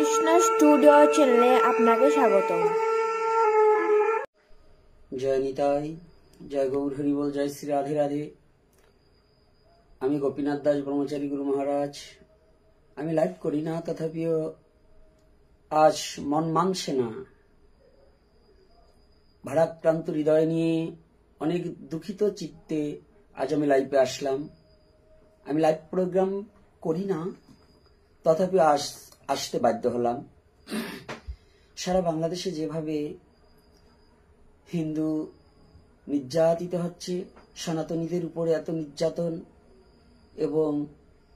Krishna studio চ্যানেলে আপনাকে স্বাগতম। জয় নিতাই, জয় গৌর হরি বল, জয় শ্রী রাধে রাধে। আমি গোপীনাথ দাস ব্রহ্মচারী গুরু মহারাজ। আমি লাইভ করি না, তথাপিও আজ মন মানছে না। ভারাক্রান্ত হৃদয় নিয়ে, অনেক দুঃখিত চিত্তে আজ আমি লাইভে আসলাম। আমি লাইভ প্রোগ্রাম করি না, তথাপি আসতে বাধ্য হলাম। সারা বাংলাদেশে যেভাবে হিন্দু নির্যাতিত হচ্ছে, সনাতনীদের উপরে এত নির্যাতন এবং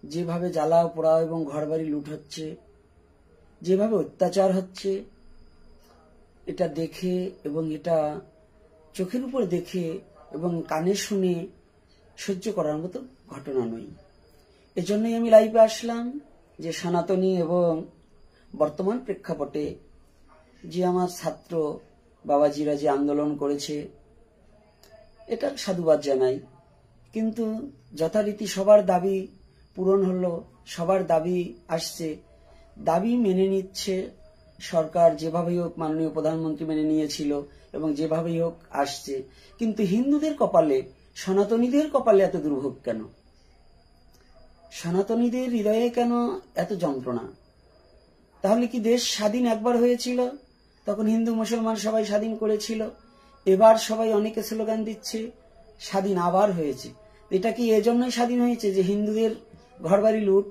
যেভাবে জ্বালাও পোড়াও এবং ঘরবাড়ি লুট হচ্ছে, যেভাবে অত্যাচার হচ্ছে, এটা দেখে এবং এটা চোখের উপর দেখে এবং কানে শুনে সহ্য করার মতো ঘটনা নয়। এজন্যই আমি লাইভে আসলাম যে সনাতনী এবং বর্তমান প্রেক্ষাপটে যে আমার ছাত্র বাবাজিরা যে আন্দোলন করেছে, এটা সাধুবাদ জানাই। কিন্তু যথারীতি সবার দাবি পূরণ হলো, সবার দাবি আসছে, দাবি মেনে নিচ্ছে সরকার, যেভাবেই হোক মাননীয় প্রধানমন্ত্রী মেনে নিয়েছিল এবং যেভাবেই হোক আসছে। কিন্তু হিন্দুদের কপালে, সনাতনীদের কপালে এত দুর্ভোগ কেন? সনাতনীদের হৃদয়ে কেন এত যন্ত্রণা? তাহলে কি দেশ স্বাধীন একবার হয়েছিল, তখন হিন্দু মুসলমান সবাই স্বাধীন করেছিল, এবার সবাই অনেকে স্লোগান দিচ্ছে স্বাধীন আবার হয়েছে। এটা কি এজন্যই স্বাধীন হয়েছে যে হিন্দুদের ঘরবাড়ি লুট,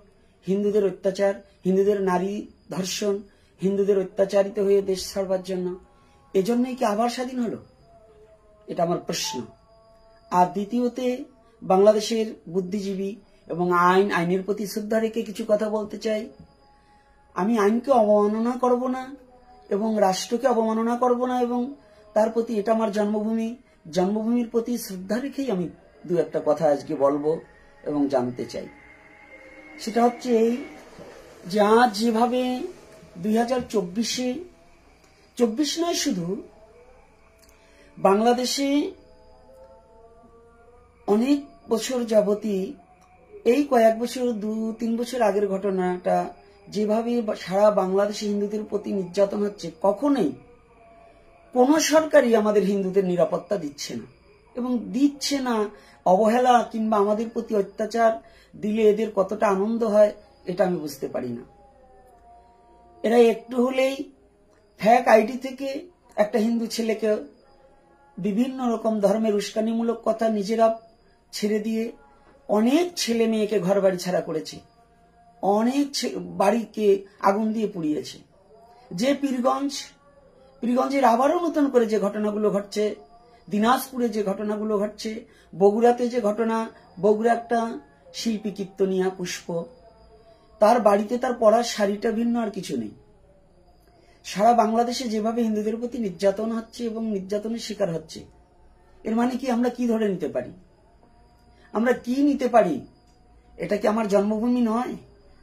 হিন্দুদের অত্যাচার, হিন্দুদের নারী ধর্ষণ, হিন্দুদের অত্যাচারিত হয়ে দেশ ছাড়বার জন্য? এজন্যই কি আবার স্বাধীন হলো? এটা আমার প্রশ্ন। আর দ্বিতীয়তে, বাংলাদেশের বুদ্ধিজীবী এবং আইনের প্রতি শ্রদ্ধা রেখে কিছু কথা বলতে চাই। আমি আইনকে অবমাননা করব না এবং রাষ্ট্রকে অবমাননা করব না, এবং তার প্রতি, এটা আমার জন্মভূমি, জন্মভূমির প্রতি শ্রদ্ধা রেখেই আমি দু একটা কথা আজকে বলবো এবং জানতে চাই। সেটা হচ্ছে এই যে আজ যেভাবে 2024-এ, 24 নয় শুধু, বাংলাদেশে অনেক বছর যাবতী, এই কয়েক বছর, 2-3 বছর আগের ঘটনাটা, যেভাবে সারা বাংলাদেশে হিন্দুদের প্রতি নির্যাতন হচ্ছে, কখনোই কোন সরকারই আমাদের হিন্দুদের নিরাপত্তা দিচ্ছে না এবং দিচ্ছে না। অবহেলা কিংবা আমাদের প্রতি অত্যাচার দিলে এদের কতটা আনন্দ হয়, এটা আমি বুঝতে পারি না। এরা একটু হলেই ফ্যাক আইডি থেকে একটা হিন্দু ছেলেকে বিভিন্ন রকম ধর্মের উস্কানিমূলক কথা নিজেরা ছেড়ে দিয়ে অনেক ছেলে মেয়েকে ঘর বাড়ি ছাড়া করেছে, অনেক বাড়িকে আগুন দিয়ে পুড়িয়েছে। যে পীরগঞ্জের আবারও নতুন করে যে ঘটনাগুলো ঘটছে, দিনাজপুরে যে ঘটনাগুলো ঘটছে, বগুড়াতে যে ঘটনা, বগুড়া একটা শিল্পী কীর্তনিয়া পুষ্প, তার বাড়িতে তার পরার শাড়িটা ভিন্ন, আর কিছু নেই। সারা বাংলাদেশে যেভাবে হিন্দুদের প্রতি নির্যাতন হচ্ছে এবং নির্যাতনের শিকার হচ্ছে, এর মানে কি? আমরা কি ধরে নিতে পারি? আমরা কি নিতে পারি? এটা কি আমার জন্মভূমি নয়?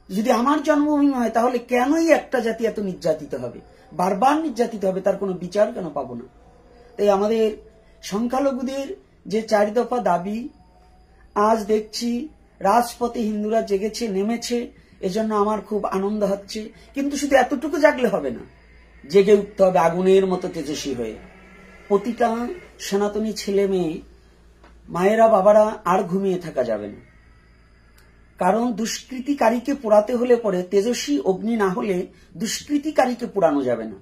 যদি আমার জন্মভূমি হয়, তাহলে কেনই একটা জাতি এত নির্যাতিত হবে, বারবার নির্যাতিত হবে? তার কোনো বিচার কেন পাবো না? তাই আমাদের সংখ্যালঘুদের যে 4 দফা দাবি, আজ দেখছি রাজপথে হিন্দুরা জেগেছে, নেমেছে, এজন্য আমার খুব আনন্দ হচ্ছে। কিন্তু শুধু এতটুকু জাগলে হবে না, জেগে উঠতে হবে আগুনের মতো তেজস্বী হয়ে। প্রতিটা সনাতনী ছেলে মেয়ে, মায়েরা, বাবারা আর ঘুমিয়ে থাকা যাবে না। কারণ দুষ্কৃতিকারীকে পোড়াতে হলে পরে তেজস্বী অগ্নি না হলে দুষ্কৃতিকারীকে পোড়ানো যাবে না।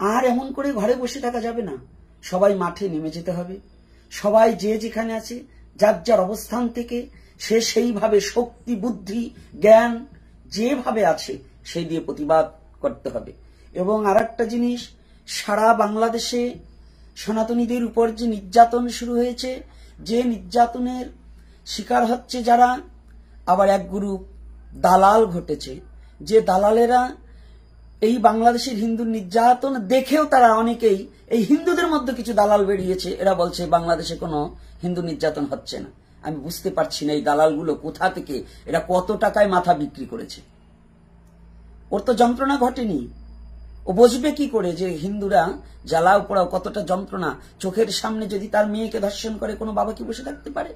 আর এমন করে ঘরে বসে থাকা যাবে না, সবাই মাঠে নেমে যেতে হবে। সবাই যে যেখানে আছে, যার যার অবস্থান থেকে সে সেইভাবে শক্তি, বুদ্ধি, জ্ঞান যেভাবে আছে সেই দিয়ে প্রতিবাদ করতে হবে। এবং আর একটা জিনিস, সারা বাংলাদেশে সনাতনীদের উপর যে নির্যাতন শুরু হয়েছে, যে নির্যাতনের শিকার হচ্ছে যারা, আবার এক গ্রুপ দালাল ঘটেছে, যে দালালেরা এই বাংলাদেশের হিন্দুর নির্যাতন দেখেও তারা অনেকেই, এই হিন্দুদের মধ্যে কিছু দালাল বেরিয়েছে, এরা বলছে বাংলাদেশে কোনো হিন্দু নির্যাতন হচ্ছে না। আমি বুঝতে পারছি না এই দালালগুলো কোথা থেকে, এরা কত টাকায় মাথা বিক্রি করেছে। ওর তো যন্ত্রণা ঘটেনি, ও বুঝবে কি করে যে হিন্দুরা জ্বালাও পোড়াও কতটা যন্ত্রণা? চোখের সামনে যদি তার মেয়েকে ধর্ষণ করে, কোনো বাবা কি বসে থাকতে পারে?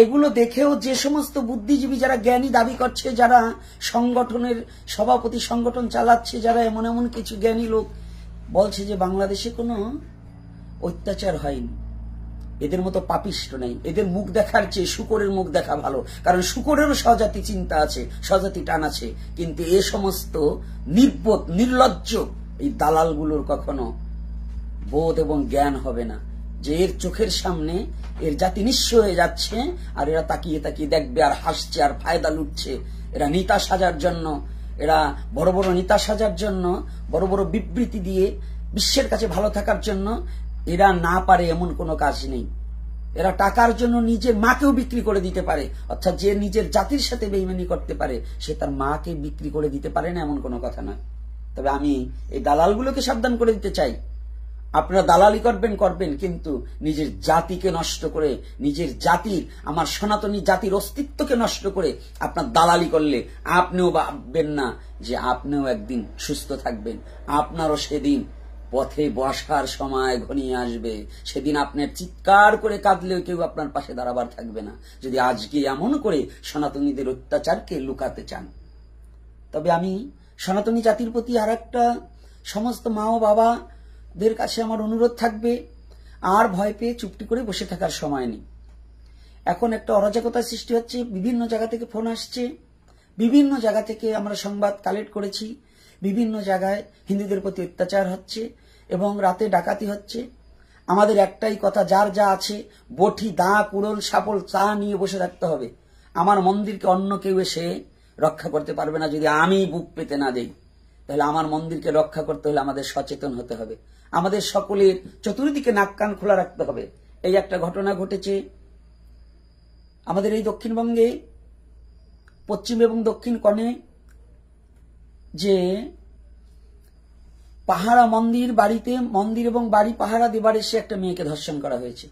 এগুলো দেখেও যে সমস্ত বুদ্ধিজীবী যারা জ্ঞানী দাবি করছে, যারা সংগঠনের সভাপতি সংগঠন চালাচ্ছে, যারা এমন এমন কিছু জ্ঞানী লোক বলছে যে বাংলাদেশে কোনো অত্যাচার হয়নি, এদের মতো পাপিষ্ট নেই। এদের মুখ দেখার চেয়ে শূকরের মুখ দেখা ভালো, কারণ শূকরেরও স্বজাতি চিন্তা আছে, স্বজাতি টান আছে। কিন্তু এ সমস্ত নির্বোধ নির্লজ্জ এই দালালগুলোর কখনো বোধ এবং জ্ঞান হবে না যে এর চোখের সামনে এর জাতি নিঃস্ব হয়ে যাচ্ছে, আর এরা তাকিয়ে তাকিয়ে দেখবে আর হাসছে আর ফায়দা লুটছে। এরা নেতা সাজার জন্য, এরা বড় বড় নেতা সাজার জন্য, বড় বড় বিবৃতি দিয়ে বিশ্বের কাছে ভালো থাকার জন্য এরা না পারে এমন কোনো কাজ নেই। এরা টাকার জন্য নিজের মাকেও বিক্রি করে দিতে পারে, অর্থাৎ যে নিজের জাতির সাথে বেইমানি করতে পারে সে তার মাকে বিক্রি করে দিতে পারে না, এমন কোনো কথা নয়। তবে আমি এই দালালগুলোকে সাবধান করে দিতে চাই, আপনারা দালালি করবেন, কিন্তু নিজের জাতিকে নষ্ট করে, নিজের জাতির, আমার সনাতনী জাতির অস্তিত্বকে নষ্ট করে আপনার দালালি করলে আপনিও ভাববেন না যে আপনিও একদিন সুস্থ থাকবেন। আপনারও সেদিন পথে বসার সময় ঘনিয়ে আসবে, সেদিন আপনার চিৎকার করে কাঁদলেও কেউ আপনার পাশে দাঁড়াবার থাকবে না, যদি আজকে এমন করে সনাতনীদের অত্যাচারকে লুকাতে চান। তবে আমি সনাতনী জাতির প্রতি আর একটা সমস্ত মা ও বাবাদের কাছে আমার অনুরোধ থাকবে, আর ভয় পেয়ে চুপটি করে বসে থাকার সময় নেই। এখন একটা অরাজকতার সৃষ্টি হচ্ছে, বিভিন্ন জায়গা থেকে ফোন আসছে, বিভিন্ন জায়গা থেকে আমরা সংবাদ কালেক্ট করেছি, বিভিন্ন জায়গায় হিন্দুদের প্রতি অত্যাচার হচ্ছে এবং রাতে ডাকাতি হচ্ছে। আমাদের একটাই কথা, যার যা আছে বটি দা কুড়োল সাপল চা নিয়ে বসে থাকতে হবে। আমার মন্দিরকে অন্য কেউ এসে রক্ষা করতে পারবে না যদি আমি বুক পেতে না দেই। তাহলে আমার মন্দিরকে রক্ষা করতে হলে আমাদের সচেতন হতে হবে, আমাদের সকলের চতুর্দিকে নাক কান খোলা রাখতে হবে। এই একটা ঘটনা ঘটেছে আমাদের এই দক্ষিণবঙ্গে, পশ্চিম এবং দক্ষিণ কোণে, যে পাহারা মন্দির এবং বাড়ি পাহারা দেবার এসে একটা মেয়েকে ধর্ষণ করা হয়েছে।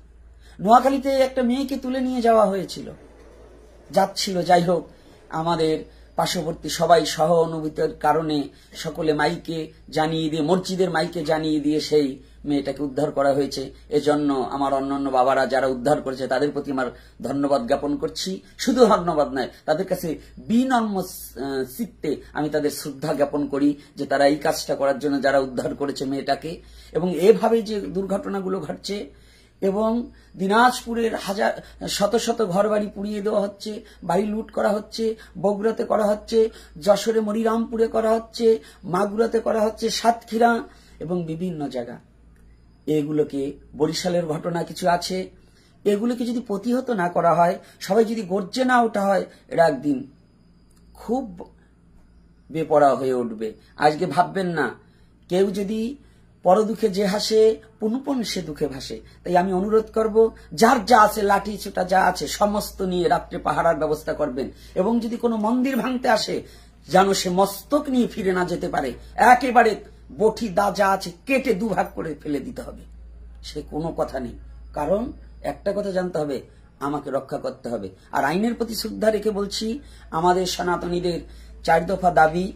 নোয়াখালীতে একটা মেয়েকে তুলে নিয়ে যাওয়া হয়েছিল, যাচ্ছিল। যাই হোক, আমাদের পার্শ্ববর্তী সবাই সহ অনুভূতির কারণে সকলে মাইকে জানিয়ে দিয়ে, মসজিদের মাইকে জানিয়ে দিয়ে সেই মেয়েটাকে উদ্ধার করা হয়েছে। এজন্য আমার অন্যান্য বাবারা যারা উদ্ধার করেছে তাদের প্রতি আমার ধন্যবাদ জ্ঞাপন করছি। শুধু ধন্যবাদ নয়, তাদের কাছে বিনম্র চিত্তে আমি তাদের শ্রদ্ধা জ্ঞাপন করি যে তারা এই কাজটা করার জন্য, যারা উদ্ধার করেছে মেয়েটাকে। এবং এভাবে যে দুর্ঘটনাগুলো ঘটছে, এবং দিনাজপুরের শত শত ঘরবাড়ি পুড়িয়ে দেওয়া হচ্ছে, বাড়ি লুট করা হচ্ছে, বগুড়াতে করা হচ্ছে, যশোরে মনিরামপুরে করা হচ্ছে, মাগুরাতে করা হচ্ছে, সাতক্ষীরা এবং বিভিন্ন জায়গা। এগুলোকে, বরিশালের ঘটনা কিছু আছে, এগুলোকে যদি প্রতিহত না করা হয়, সবাই যদি গর্জে না ওঠা হয়, এরা একদিন খুব বেপরোয়া হয়ে উঠবে। আজকে ভাববেন না, কেউ যদি পর দুঃখে যে হাসে পুনপুন সে দুঃখে ভাসে। তাই আমি অনুরোধ করব, যার যা আছে, লাঠি ছোটা যা আছে সমস্ত নিয়ে রাত্রে পাহারার ব্যবস্থা করবেন। এবং যদি কোনো মন্দির ভাঙতে আসে, যেন সে মস্তক নিয়ে ফিরে না যেতে পারে, একেবারে বটি দা যা আছে কেটে দুভাগ করে ফেলে দিতে হবে, সে কোনো কথা নেই। কারণ একটা কথা জানতে হবে, আমাকে রক্ষা করতে হবে। আর আইনের প্রতি শ্রদ্ধা রেখে বলছি, আমাদের সনাতনীদের 4 দফা দাবি,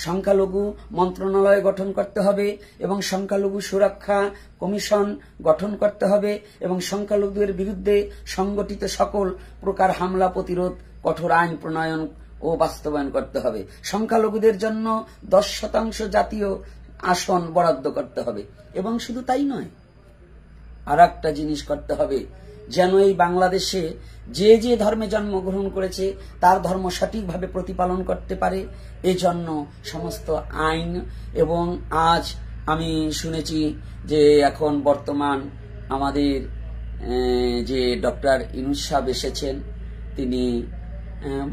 সংখ্যালঘু মন্ত্রণালয় গঠন করতে হবে এবং সংখ্যালঘু সুরক্ষা কমিশন গঠন করতে হবে এবং সংখ্যালঘুদের বিরুদ্ধে সংগঠিত সকল প্রকার হামলা প্রতিরোধ কঠোর আইন প্রণয়ন ও বাস্তবায়ন করতে হবে। সংখ্যালঘুদের জন্য 10% জাতীয় আসন বরাদ্দ করতে হবে। এবং শুধু তাই নয়, আর একটা জিনিস করতে হবে, যেন এই বাংলাদেশে যে যে ধর্মে জন্মগ্রহণ করেছে তার ধর্ম সঠিকভাবে প্রতিপালন করতে পারে, এজন্য সমস্ত আইন। এবং আজ আমি শুনেছি যে এখন বর্তমান আমাদের যে ডক্টর ইউনূস সাহেব এসেছেন, তিনি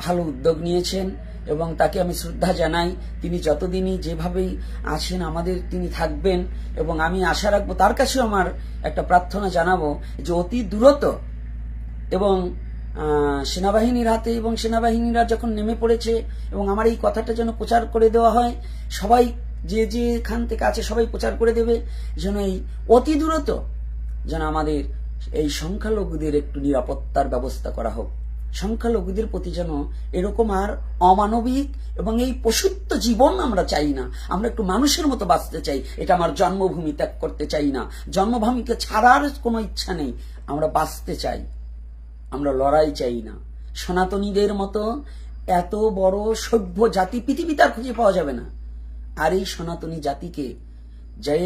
ভালো উদ্যোগ নিয়েছেন এবং তাকে আমি শ্রদ্ধা জানাই। তিনি যতদিনই যেভাবেই আছেন আমাদের তিনি থাকবেন। এবং আমি আশা রাখবো, তার কাছেও আমার একটা প্রার্থনা জানাবো যে অতি দ্রুত এবং সেনাবাহিনীর হাতে, এবং সেনাবাহিনীরা যখন নেমে পড়েছে, এবং আমার এই কথাটা যেন প্রচার করে দেওয়া হয়, সবাই যে যেখান থেকে আছে সবাই প্রচার করে দেবে, যেন এই অতি দ্রুত যেন আমাদের এই সংখ্যালঘুদের একটু নিরাপত্তার ব্যবস্থা করা হোক। সংখ্যালঘুদের প্রতি যেন এরকম আর অমানবিক এবং এই পশুত্ব জীবন আমরা চাই না। আমরা একটু মানুষের মতো বাঁচতে চাই। এটা আমার জন্মভূমি ত্যাগ করতে চাই না, জন্মভূমিকে ছাড়ার কোনো ইচ্ছা নেই, আমরা বাঁচতে চাই। আমরা লড়াই চাই না। সনাতনীদের মতো এত বড় সভ্য জাতি পৃথিবীতে আর খুঁজে পাওয়া যাবে না। আর এই সনাতনী জাতিকে যে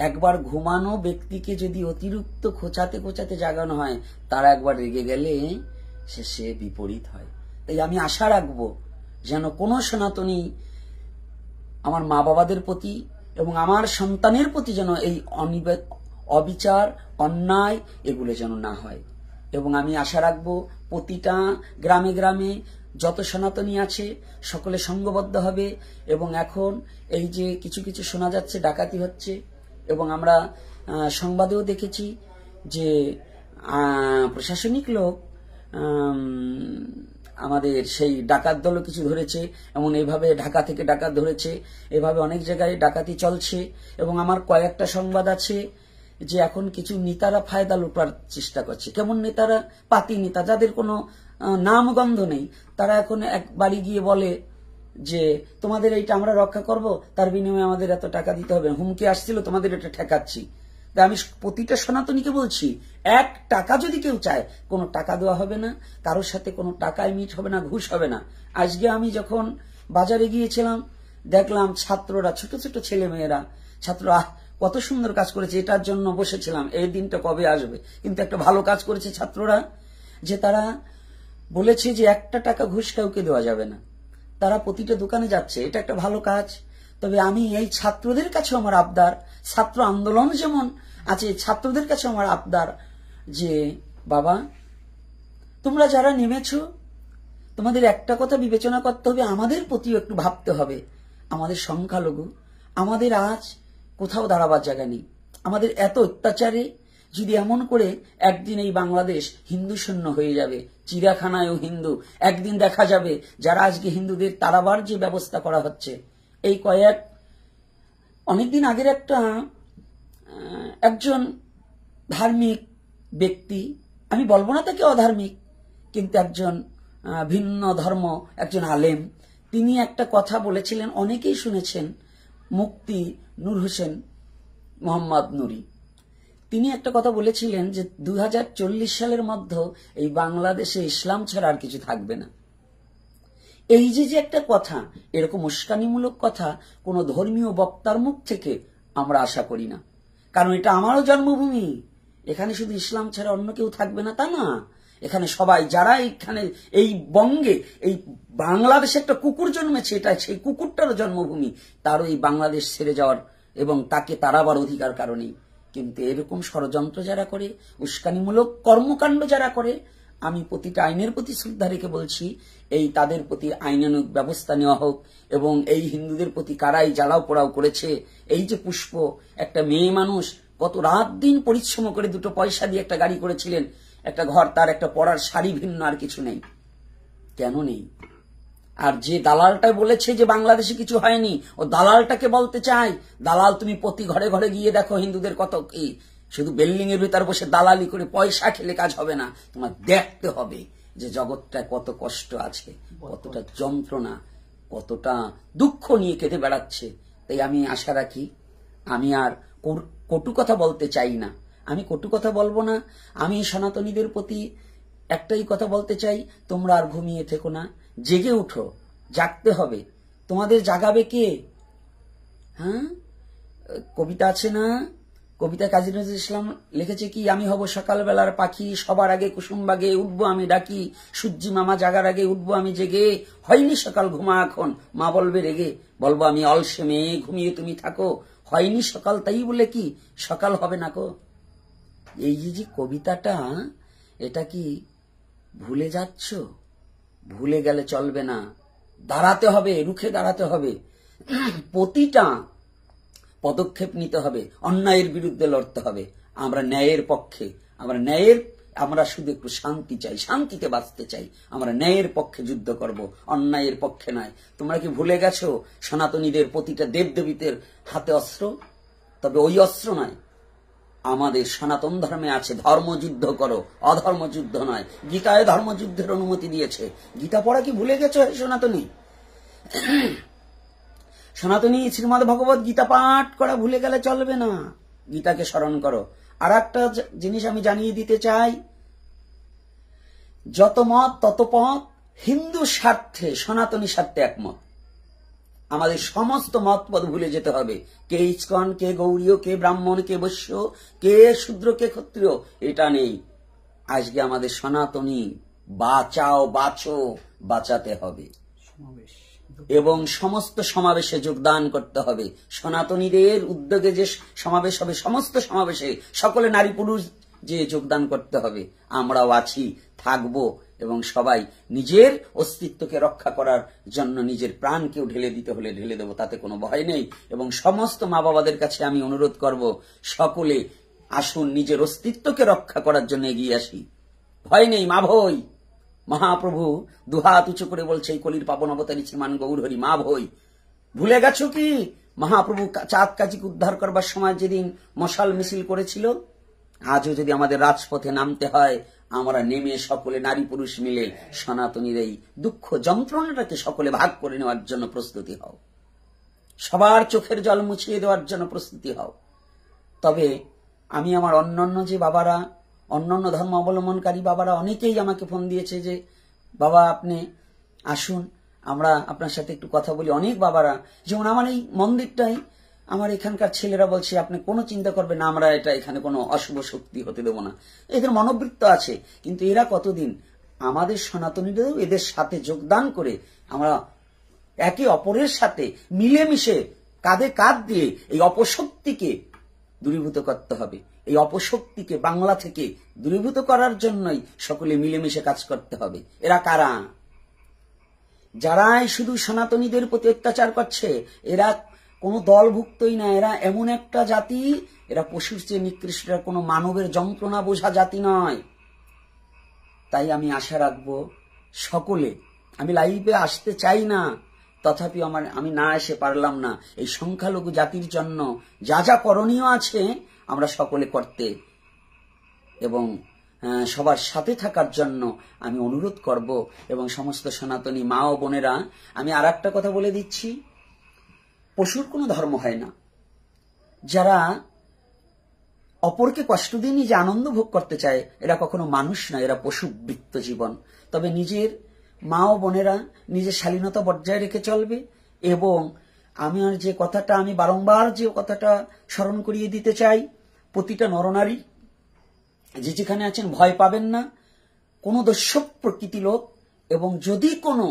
একবার ঘুমানো ব্যক্তিকে যদি অতিরিক্ত খোঁচাতে খোঁচাতে জাগানো হয়, তারা একবার রেগে গেলে সে বিপরীত হয়। তাই আমি আশা রাখবো যেন কোনো সনাতনী আমার মা বাবাদের প্রতি এবং আমার সন্তানের প্রতি যেন এই অবিচার, অন্যায় এগুলো যেন না হয়। এবং আমি আশা রাখবো প্রতিটা গ্রামে গ্রামে যত সনাতনী আছে সকলে সঙ্গবদ্ধ হবে। এবং এখন এই যে কিছু কিছু শোনা যাচ্ছে ডাকাতি হচ্ছে, এবং আমরা সংবাদেও দেখেছি যে প্রশাসনিক লোক আমাদের সেই ডাকাত দলও কিছু ধরেছে, এমন এইভাবে ঢাকা থেকে ডাকাত ধরেছে, এভাবে অনেক জায়গায় ডাকাতি চলছে। এবং আমার কয়েকটা সংবাদ আছে যে এখন কিছু নেতারা ফায়দা লুটার চেষ্টা করছে। কেমন নেতারা? পাতি নেতা, যাদের কোনো নামগন্ধ নেই। তারা এখন এক বাড়ি গিয়ে বলে যে তোমাদের এইটা আমরা রক্ষা করব, তার বিনিময়ে আমাদের এত টাকা দিতে হবে, হুমকি আসছিল, তোমাদের এটা ঠেকাচ্ছি। আমি প্রতিটা সনাতনীকে বলছি, 1 টাকা যদি কেউ চায় কোনো টাকা দেওয়া হবে না, কারোর সাথে কোনো টাকায় মিট হবে না, ঘুষ হবে না। আজকে আমি যখন বাজারে গিয়েছিলাম দেখলাম ছাত্ররা, ছোট ছোট ছেলে মেয়েরা, ছাত্ররা কত সুন্দর কাজ করেছে, এটার জন্য বসেছিলাম এই দিনটা কবে আসবে। কিন্তু একটা ভালো কাজ করেছে ছাত্ররা, যে তারা বলেছে যে 1 টাকা ঘুষ কাউকে দেওয়া যাবে না। তারা প্রতিটা দোকানে যাচ্ছে, এটা একটা ভালো কাজ। তবে আমি এই ছাত্রদের কাছে আমার আবদার, ছাত্র আন্দোলন যেমন আছে, ছাত্রদের কাছে আমার আবদার যে বাবা, তোমরা যারা নেমেছো, তোমাদের একটা কথা বিবেচনা করতে হবে, আমাদের প্রতিও একটু ভাবতে হবে। আমাদের সংখ্যালঘু, আমাদের আজ কোথাও দাঁড়াবার জায়গা নেই। আমাদের এত অত্যাচারে যদি এমন করে একদিন এই বাংলাদেশ হিন্দু শূন্য হয়ে যাবে, চিড়িয়াখানায়ও হিন্দু, একদিন দেখা যাবে যারা আজকে হিন্দুদের তাড়াবার যে ব্যবস্থা করা হচ্ছে। এই অনেকদিন আগের একজন ধার্মিক ব্যক্তি, আমি বলবো না তাকে অধার্মিক, কিন্তু একজন ভিন্ন ধর্ম, একজন আলেম, তিনি একটা কথা বলেছিলেন, অনেকেই শুনেছেন, মুফতি নূর হোসেন মোহাম্মদ নুরি। তিনি একটা কথা বলেছিলেন যে 2040 সালের মধ্যে এই বাংলাদেশে ইসলাম ছাড়া আর কিছু থাকবে না। এই যে একটা কথা, এরকম উস্কানিমূলক কথা কোন ধর্মীয় বক্তার মুখ থেকে আমরা আশা করি না। কারণ এটা আমারও জন্মভূমি, এখানে শুধু ইসলাম ছাড়া অন্য কেউ থাকবে না তা না। এখানে সবাই যারা এখানে এই বঙ্গে, এই বাংলাদেশে একটা কুকুর জন্মেছে, এটা সেই কুকুরটারও জন্মভূমি, তারও এই বাংলাদেশ ছেড়ে যাওয়ার এবং তাকে তাড়াবার অধিকার কারণেই। কিন্তু এরকম ষড়যন্ত্র যারা করে, উস্কানিমূলক কর্মকাণ্ড যারা করে, আমি প্রতিটা আইনের প্রতি শ্রদ্ধা রেখে বলছি, এই তাদের প্রতি আইনানুগ ব্যবস্থা নেওয়া হোক। এবং এই হিন্দুদের প্রতি কারাই জ্বালাও পোড়াও করেছে, এই যে পুষ্প, একটা মেয়ে মানুষ কত রাত দিন পরিশ্রম করে 2 পয়সা দিয়ে একটা গাড়ি করেছিলেন, একটা ঘর, তার একটা পরার শাড়ি ভিন্ন আর কিছু নেই, কেন নেই? আর যে দালালটা বলেছে যে বাংলাদেশে কিছু হয়নি, ও দালালটাকে বলতে চাই, দালাল তুমি প্রতি ঘরে ঘরে গিয়ে দেখো হিন্দুদের কত কি, শুধু বিল্ডিং এর ভিতর বসে দালালি করে পয়সা খেলে কাজ হবে না। তোমার দেখতে হবে যে জগৎটা কত কষ্ট আছে, কতটা যন্ত্রণা, কতটা দুঃখ নিয়ে কেটে বেড়াচ্ছে। তাই আমি আশা রাখি, আমি আর কটু কথা বলতে চাই না, আমি কটু কথা বলবো না। আমি সনাতনীদের প্রতি একটাই কথা বলতে চাই, তোমরা আর ঘুমিয়ে থেকো না, জেগে উঠো, জাগতে হবে। তোমাদের জাগাবে কে? হ্যাঁ, কবিতা আছে না, কবিতা কাজী নজরুল ইসলাম লিখেছে কি, আমি হব সকালবেলার পাখি, সবার আগে কুসুমবাগে উঠবো আমি ডাকি, সূর্যি মামা জাগার আগে উঠবো আমি জেগে, হয়নি সকাল ঘুমা এখন, মা বলবে রেগে, বলবো আমি অলসে মেয়ে, ঘুমিয়ে তুমি থাকো, হয়নি সকাল, তাই বলে কি সকাল হবে না কো? এই যে কবিতাটা, এটা কি ভুলে যাচ্ছ? ভুলে গেলে চলবে না, দাঁড়াতে হবে, রুখে দাঁড়াতে হবে, প্রতিটা পদক্ষেপ নিতে হবে, অন্যায়ের বিরুদ্ধে লড়তে হবে। আমরা ন্যায়ের পক্ষে, আমরা শুধু একটু শান্তি চাই, শান্তিতে বাঁচতে চাই, আমরা ন্যায়ের পক্ষে যুদ্ধ করব, অন্যায়ের পক্ষে নয়। তোমরা কি ভুলে গেছো সনাতনীদের প্রতিটা দেবদেবীদের হাতে অস্ত্র? তবে ওই অস্ত্র নয়, আমাদের সনাতন ধর্মে আছে ধর্মযুদ্ধ করো, অধর্মযুদ্ধ নয়। গীতায় ধর্মযুদ্ধের অনুমতি দিয়েছে, গীতা পড়া কি ভুলে গেছো সনাতনী? সনাতনী শ্রীমদ ভগবত গীতা পাঠ করা ভুলে গেলে চলবে না, গীতাকে স্মরণ করো। আর একটা জিনিস আমি জানিয়ে দিতে চাই, যত মত তত পথ, হিন্দু স্বার্থে সনাতনী স্বার্থে একমত। আমাদের সমস্ত মত পদ ভুলে যেতে হবে। কে ইস্কন, কে গৌরীয়, কে ব্রাহ্মণ, কে বৈশ্য, কে শূদ্র, কে ক্ষত্রিয়, এটা নেই। আজকে আমাদের সনাতনী বাঁচাও, বাঁচো, বাঁচাতে হবে এবং সমস্ত সমাবেশে যোগদান করতে হবে। সনাতনীদের উদ্যোগে যে সমাবেশ হবে, সমস্ত সমাবেশে সকলে নারী পুরুষ যে যোগদান করতে হবে। আমরাও আছি, থাকবো এবং সবাই নিজের অস্তিত্বকে রক্ষা করার জন্য নিজের প্রাণকেও ঢেলে দিতে হলে ঢেলে দেব, তাতে কোনো ভয় নেই। এবং সমস্ত মা বাবাদের কাছে আমি অনুরোধ করব, সকলে আসুন নিজের অস্তিত্বকে রক্ষা করার জন্য এগিয়ে আসি। ভয় নেই, মা ভই। মহাপ্রভু দুহাত উঁচু করে বলছে, এই কলির পাবন অবতারী শ্রীমান গৌরহরি, মা ভই। ভুলে গেছো কি মহাপ্রভু চাঁদ কাজীকে উদ্ধার করবার সময় যেদিন মশাল মিছিল করেছিল? আজও যদি আমাদের রাজপথে নামতে হয়, আমরা নেমে সকলে নারী পুরুষ মিলে সনাতনীর এই দুঃখ যন্ত্রণাটাকে সকলে ভাগ করে নেওয়ার জন্য প্রস্তুতি হও। সবার চোখের জল মুছিয়ে দেওয়ার জন্য প্রস্তুতি হও। তবে আমি আমার অন্যান্য যে বাবারা, অন্যান্য ধর্ম অবলম্বনকারী বাবারা অনেকেই আমাকে ফোন দিয়েছে যে বাবা আপনি আসুন, আমরা আপনার সাথে একটু কথা বলি। অনেক বাবারা, যেমন আমার এই মন্দিরটাই আমার এখানকার ছেলেরা বলছে আপনি কোনো চিন্তা করবেন না, আমরা এটা এখানে কোনো অশুভ শক্তি হতে দেব না। এদের মনোবৃত্ত আছে, কিন্তু এরা কতদিন আমাদের সনাতনীদেরও এদের সাথে যোগদান করে আমরা একে অপরের সাথে মিলেমিশে কাঁধে কাঁধ দিয়ে এই অপশক্তিকে দূরীভূত করতে হবে। এই অপশক্তিকে বাংলা থেকে দূরীভূত করার জন্যই সকলে মিলেমিশে কাজ করতে হবে। এরা কারা? যারাই শুধু সনাতনীদের প্রতি অত্যাচার করছে, এরা কোনো দলভুক্তই না। এরা এমন একটা জাতি, এরা পশুর চেয়ে নিকৃষ্ট, কোনো মানবের যন্ত্রণা বোঝা জাতি নয়। তাই আমি আশা রাখবো সকলে, আমি লাইভে আসতে চাই না, তথাপি আমি না এসে পারলাম না। এই সংখ্যালঘু জাতির জন্য যা যা করণীয় আছে আমরা সকলে করতে এবং সবার সাথে থাকার জন্য আমি অনুরোধ করব। এবং সমস্ত সনাতনী মা ও বোনেরা, আমি আর একটা কথা বলে দিচ্ছি, পশুর কোনো ধর্ম হয় না। যারা অপরকে কষ্ট দিয়ে নিজে আনন্দ ভোগ করতে চায়, এরা কখনো মানুষ নয়, এরা পশুবৃত্ত জীবন। তবে নিজের মা ও বোনেরা নিজের শালীনতা বজায় রেখে চলবে। এবং আমি আর যে কথাটা, আমি বারংবার যে কথাটা স্মরণ করিয়ে দিতে চাই, প্রতিটা নরনারী যে যেখানে আছেন ভয় পাবেন না। কোনো দস্যু প্রকৃতি লোক এবং যদি কোনো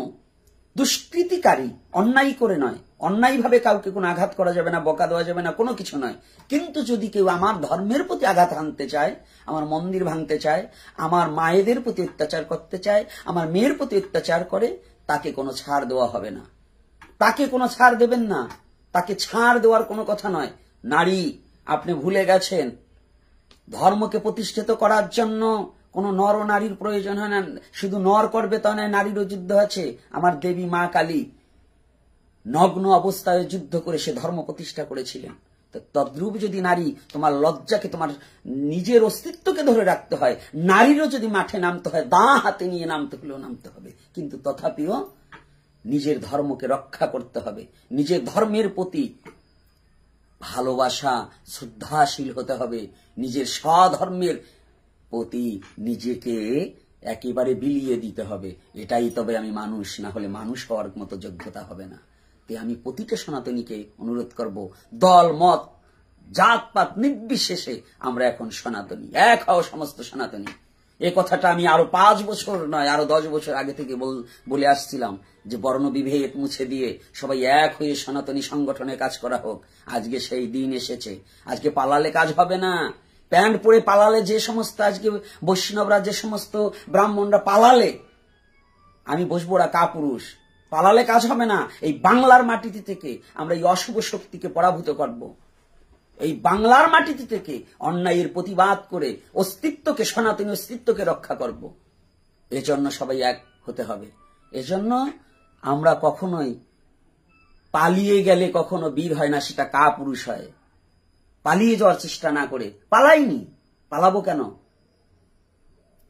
দুষ্কৃতিকারী অন্যায় করে নয়, অন্যায়ভাবে কাউকে কোনো আঘাত করা যাবে না, বকা দেওয়া যাবে না, কোনো কিছু নয়। কিন্তু যদি কেউ আমার ধর্মের প্রতি আঘাত হানতে চায়, আমার মন্দির ভাঙতে চায়, আমার মায়েদের প্রতি অত্যাচার করতে চায়, আমার মেয়ের প্রতি অত্যাচার করে, তাকে কোনো ছাড় দেওয়া হবে না। তাকে কোনো ছাড় দেবেন না, তাকে ছাড় দেওয়ার কোনো কথা নয়। নারী, আপনি ভুলে গেছেন, ধর্মকে প্রতিষ্ঠিত করার জন্য কোনো নর ও নারীর প্রয়োজন হয় না। শুধু নর করবে তা নয়, নারীরও যুদ্ধ আছে। আমার দেবী মা কালী নগ্ন অবস্থায় যুদ্ধ করে সে ধর্ম প্রতিষ্ঠা করেছিলেন। তদ্রূপ যদি নারী, তোমার লজ্জাকে, তোমার নিজের অস্তিত্বকে ধরে রাখতে হয়, নারীরও যদি মাঠে নামতে হয়, দা হাতে নিয়ে নামতে হলেও নামতে হবে। কিন্তু তথাপিও নিজের ধর্মকে রক্ষা করতে হবে। নিজের ধর্মের প্রতি ভালোবাসা, শ্রদ্ধাশীল হতে হবে। নিজের স্বধর্মের প্রতি নিজেকে একেবারে বিলিয়ে দিতে হবে। এটাই তবে আমি মানুষ, না হলে মানুষ হওয়ার মতো যোগ্যতা হবে না। তাই আমি প্রতিটা সনাতনীকে অনুরোধ করব, দল মত জাতপাত নির্বিশেষে আমরা এখন সনাতনী, এক হও সমস্ত সনাতনী। এ কথাটা আমি আরো 5 বছর নয়, আরো 10 বছর আগে থেকে বলে আসছিলাম যে বর্ণ বিভেদ মুছে দিয়ে সবাই এক হয়ে সনাতনী সংগঠনে কাজ করা হোক। আজকে সেই দিন এসেছে। আজকে পালালে কাজ হবে না। প্যান্ট পরে পালালে, যে সমস্ত আজকে বৈষ্ণবরা, যে সমস্ত ব্রাহ্মণরা পালালে, আমি বসবো না কাপুরুষ। পালালে কাজ হবে না। এই বাংলার মাটিতে থেকে আমরা এই অশুভ শক্তিকে পরাভূত করব। এই বাংলার মাটিতে থেকে অন্যায়ের প্রতিবাদ করে অস্তিত্বকে, সনাতনী অস্তিত্বকে রক্ষা করব। এজন্য সবাই এক হতে হবে। এজন্য আমরা কখনোই পালিয়ে গেলে কখনো বীর হয় না, সেটা কাপুরুষ হয়। পালিয়ে যাওয়ার চেষ্টা না করে, পালাইনি, পালাবো কেন?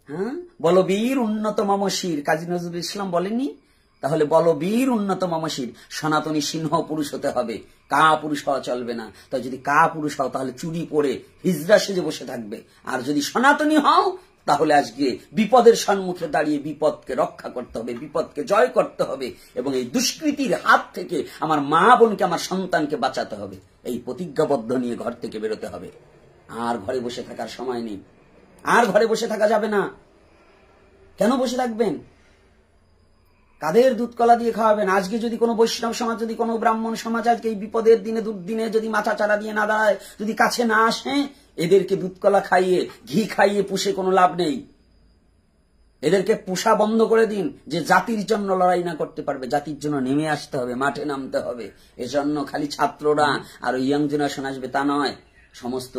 হ্যাঁ, বলো বীর উন্নত মম শির, কাজী নজরুল ইসলাম বলেননি? তাহলে বলো বীর উন্নত মম শির, সনাতনী সিংহ পুরুষ হতে হবে, কা পুরুষ হওয়া চলবে না। তাই যদি কা পুরুষ হও তাহলে চুরি পরে হিজড়া সেজে বসে থাকবে, আর যদি সনাতনী হও তাহলে আজকে বিপদের সম্মুখে দাঁড়িয়ে বিপদকে রক্ষা করতে হবে, বিপদকে জয় করতে হবে এবং এই দুষ্কৃতির হাত থেকে আমার মা বোনকে, আমার সন্তানকে বাঁচাতে হবে। এই প্রতিজ্ঞাবদ্ধ নিয়ে ঘর থেকে বেরোতে হবে। আর ঘরে বসে থাকার সময় নেই, আর ঘরে বসে থাকা যাবে না। কেন বসে থাকবেন? কাদের দুধ কলা দিয়ে খাওয়াবেন? আজকে যদি কোনো বৈষ্ণব সমাজ, যদি কোনো ব্রাহ্মণ সমাজ আজকে এই বিপদের দিনে, দুর্দিনে যদি মাথা চারা দিয়ে না দাঁড়ায়, যদি কাছে না আসে, এদেরকে দুধ কলা খাইয়ে, ঘি খাইয়ে পুষে কোনো লাভ নেই। এদেরকে পোষা বন্ধ করে দিন। যে জাতির জন্য লড়াই না করতে পারবে, জাতির জন্য নেমে আসতে হবে, মাঠে নামতে হবে। এজন্য খালি ছাত্ররা আর ইয়াং জেনারেশন আসবে তা নয়, সমস্ত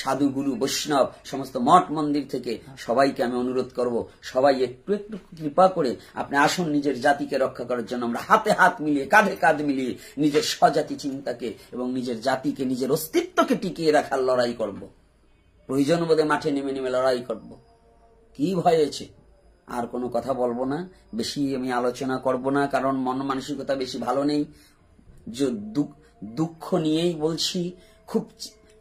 সাধুগুরু, বৈষ্ণব, সমস্ত মঠ মন্দির থেকে সবাইকে আমি অনুরোধ করব, সবাই একটু একটু কৃপা করে আপনি আসুন, নিজের জাতিকে রক্ষা করার জন্য আমরা হাতে হাত মিলিয়ে, কাঁধে কাঁধ মিলিয়ে নিজের স্বজাতি চিন্তাকে এবং নিজের জাতিকে, নিজের অস্তিত্বকে টিকিয়ে রাখার লড়াই করব। প্রয়োজন বোধে মাঠে নেমে নেমে লড়াই করব। কি ভয়েছে? আর কোনো কথা বলবো না, বেশি আমি আলোচনা করব না, কারণ মন মানসিকতা বেশি ভালো নেই। দুঃখ নিয়েই বলছি, খুব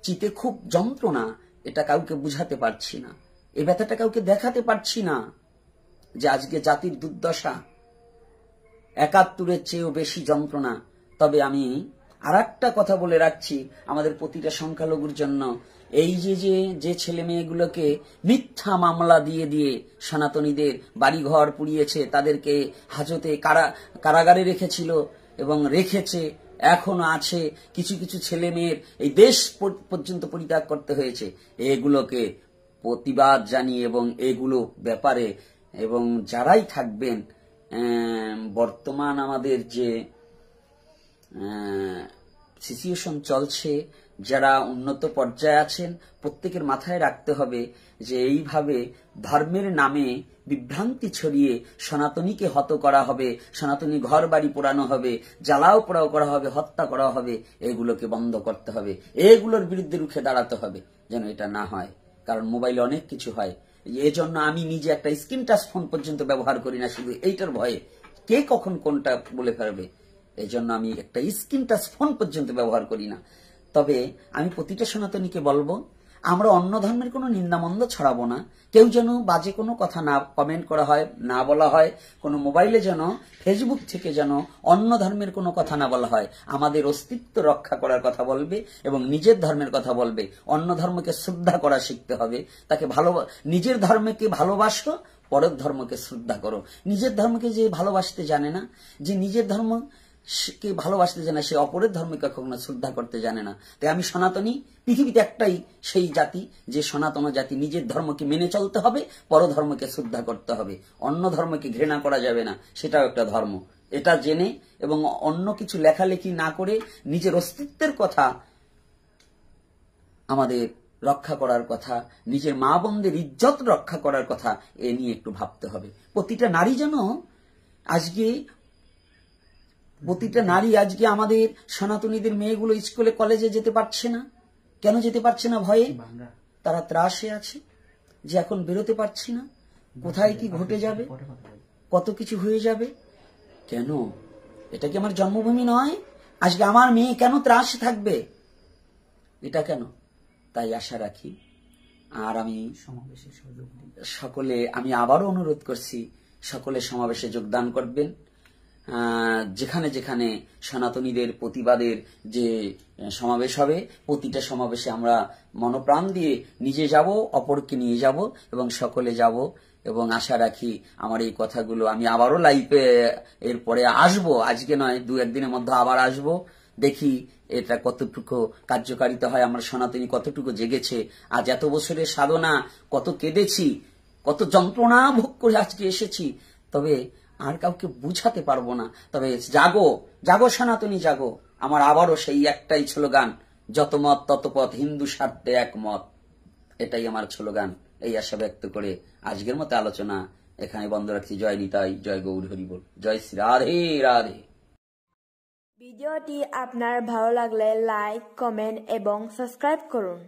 চিতে খুব যন্ত্রণা, এটা কাউকে বুঝাতে পারছি না, এই ব্যথাটা কাউকে দেখাতে পারছি না যে আজকে জাতির দুর্দশা ৭১-এর চেয়েও বেশি যন্ত্রণা। তবে আমি আর একটা কথা বলে রাখছি আমাদের প্রতিটা সংখ্যালঘুর জন্য, এই যে ছেলে মেয়েগুলোকে মিথ্যা মামলা দিয়ে দিয়ে সনাতনীদের বাড়িঘর পুড়িয়েছে, তাদেরকে হাজতে কারাগারে রেখেছিল এবং রেখেছে, এখনো আছে, কিছু কিছু ছেলে মেয়ের এই দেশ পর্যন্ত পরিত্যাগ করতে হয়েছে, এগুলোকে প্রতিবাদ জানিয়ে এবং এগুলো ব্যাপারে এবং যারাই থাকবেন, বর্তমান আমাদের যে সিচুয়েশন চলছে, যারা উন্নত পর্যায়ে আছেন, প্রত্যেকের মাথায় রাখতে হবে যে এইভাবে ধর্মের নামে বিভ্রান্তি ছড়িয়ে সনাতনীকে হত করা হবে, সনাতনী ঘর বাড়ি পোড়ানো হবে, জ্বালাও পোড়াও করা হবে, হত্যা করা হবে, এগুলোকে বন্ধ করতে হবে, এগুলোর বিরুদ্ধে রুখে দাঁড়াতে হবে যেন এটা না হয়। কারণ মোবাইলে অনেক কিছু হয়, এজন্য আমি নিজে একটা স্ক্রিন টাচ ফোন পর্যন্ত ব্যবহার করি না, শুধু এইটার ভয়ে কে কখন কোনটা বলে ফেলবে, এই জন্য আমি একটা স্ক্রিন টাচ ফোন পর্যন্ত ব্যবহার করি না। তবে আমি প্রতিটা সনাতনীকে বলবো, আমরা অন্য ধর্মের কোনো নিন্দামন্দ ছড়াবো না। কেউ যেন বাজে কোনো কথা না কমেন্ট করা হয়, না বলা হয়, কোনো মোবাইলে যেন, ফেসবুক থেকে যেন অন্য ধর্মের কোনো কথা না বলা হয়। আমাদের অস্তিত্ব রক্ষা করার কথা বলবে এবং নিজের ধর্মের কথা বলবে। অন্য ধর্মকে শ্রদ্ধা করা শিখতে হবে, তাকে নিজের ধর্মকে ভালোবাসো, পরের ধর্মকে শ্রদ্ধা করো। নিজের ধর্মকে যে ভালোবাসতে জানে না, যে নিজের ধর্ম কে ভালোবাসতে জানে, সে অপরের ধর্মকে কখনো শ্রদ্ধা করতে জানে না। তাই আমি সনাতনী, পৃথিবীতে একটাই সেই জাতি যে সনাতন জাতি, নিজের ধর্মকে মেনে চলতে হবে, পরধর্মকে শ্রদ্ধা করতে হবে, অন্য ধর্মকে ঘৃণা করা যাবে না, সেটাও একটা ধর্ম। এটা জেনে এবং অন্য কিছু লেখালেখি না করে নিজের অস্তিত্বের কথা আমাদের রক্ষা করার কথা, নিজের মা বোনদের ইজ্জত রক্ষা করার কথা, এ নিয়ে একটু ভাবতে হবে। প্রতিটা নারী যেন আজকে, প্রতিটা নারী আজকে আমাদের সনাতনীদের মেয়েগুলো স্কুলে কলেজে যেতে পারছে না। কেন যেতে পারছে না? ভয়ে। তারা ত্রাসে আছে যে এখন বেরোতে পারছি না, কোথায় কি ঘটে যাবে, কত কিছু হয়ে যাবে। কেন? এটা কি আমার জন্মভূমি নয়? আজকে আমার মেয়ে কেন ত্রাসে থাকবে? এটা কেন? তাই আশা রাখি। আর আমি সকলে, আমি আবারও অনুরোধ করছি, সকলে সমাবেশে যোগদান করবেন। যেখানে যেখানে সনাতনীদের প্রতিবাদের যে সমাবেশ হবে, প্রতিটা সমাবেশে আমরা মনোপ্রাণ দিয়ে নিজে যাব, অপরকে নিয়ে যাব এবং সকলে যাব। এবং আশা রাখি আমার এই কথাগুলো, আমি আবারও লাইভে এরপরে আসবো, আজকে নয়, 2-1 দিনের মধ্যে আবার আসবো। দেখি এটা কতটুকু কার্যকারিতা হয়, আমার সনাতনী কতটুকু জেগেছে। আজ এত বছরের সাধনা, কত কেঁদেছি, কত যন্ত্রণা ভোগ করে আজকে এসেছি, তবে আর কাউকে বুঝাতে পারবো না। তবে জাগো, জাগো সনাতনী জাগো। আমার আবারও সেই একটাই স্লোগান, যত মত তত পথ, হিন্দু স্বার্থে একমত, এটাই আমার স্লোগান। এই আশা ব্যক্ত করে আজকের মতো আলোচনা এখানে বন্ধ রাখছি। জয় নিতাই, জয় গৌর হরিবল, জয় শ্রী রাধে রাধে। ভিডিওটি আপনার ভালো লাগলে লাইক, কমেন্ট এবং সাবস্ক্রাইব করুন।